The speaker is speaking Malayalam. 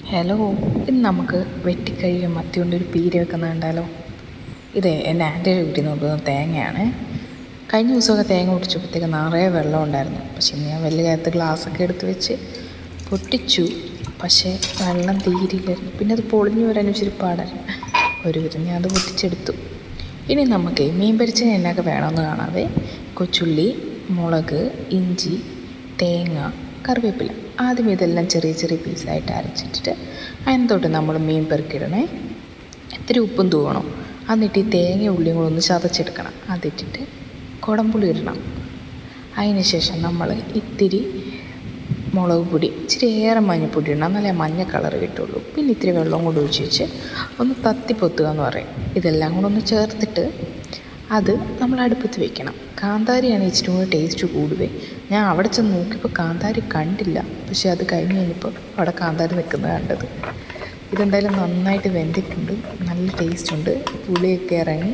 ഹലോ, ഇന്ന് നമുക്ക് വെട്ടിക്കഴുകിയ മത്തി കൊണ്ടൊരു പീരി വെക്കുന്നത് കണ്ടാലോ? ഇത് എൻ്റെ ആൻറ്റിയുടെ വീട്ടിൽ നിന്ന് കൊണ്ടുവന്ന തേങ്ങയാണ്. കഴിഞ്ഞ ദിവസമൊക്കെ തേങ്ങ പൊട്ടിച്ചപ്പോഴത്തേക്ക് നിറയെ വെള്ളം ഉണ്ടായിരുന്നു. പക്ഷെ ഇന്ന് ഞാൻ വലിയ കാര്യത്തിൽ ഗ്ലാസ്സൊക്കെ എടുത്ത് വെച്ച് പൊട്ടിച്ചു. പക്ഷേ വെള്ളം തീരില്ലായിരുന്നു. പിന്നെ അത് പൊളിഞ്ഞു വരാൻ ഇച്ചിരി പാടായിരുന്നു. ഒരുവിധം ഞാൻ അത് പൊട്ടിച്ചെടുത്തു. ഇനി നമുക്ക് മീൻ പൊരിച്ചതിന് എന്നൊക്കെ വേണമെന്ന് കാണാതെ കൊച്ചുള്ളി, മുളക്, ഇഞ്ചി, തേങ്ങ, കറിവേപ്പില, ആദ്യം ഇതെല്ലാം ചെറിയ ചെറിയ പീസായിട്ട് അരച്ചിട്ടിട്ട് അതിനകത്തോട്ട് നമ്മൾ മീൻ പെറുക്കിയിടണേ. ഇത്തിരി ഉപ്പും തൂവണം. എന്നിട്ട് ഈ തേങ്ങ ഉള്ളിയും കൂടെ ഒന്ന് ചതച്ചെടുക്കണം. അതിട്ടിട്ട് കുടംപുളി ഇടണം. അതിന് ശേഷം നമ്മൾ ഇത്തിരി മുളക് പൊടി, ഇച്ചിരി ഏറെ മഞ്ഞൾപ്പൊടി ഇടണം. എന്നാലേ മഞ്ഞ കളർ കിട്ടുള്ളൂ. പിന്നെ ഇത്തിരി വെള്ളം കൊണ്ട് ഒഴിച്ച് വെച്ച് ഒന്ന് തത്തിപ്പൊത്തുക എന്ന് പറയും. ഇതെല്ലാം കൂടെ ഒന്ന് ചേർത്തിട്ട് അത് നമ്മൾ അടുപ്പത്ത് വെക്കണം. കാന്താരിയാണ് ഇച്ചിരി കൂടി ടേസ്റ്റ് കൂടുവേ. ഞാൻ അവിടെ ചെന്ന് നോക്കിയപ്പോൾ കാന്താരി കണ്ടില്ല. പക്ഷേ അത് കഴിഞ്ഞ് കഴിഞ്ഞപ്പോൾ അവിടെ കാന്താരി നിൽക്കുന്നത് കണ്ടത്. ഇതെന്തായാലും നന്നായിട്ട് വെന്തിട്ടുണ്ട്, നല്ല ടേസ്റ്റുണ്ട്, പുളിയൊക്കെ ഇറങ്ങി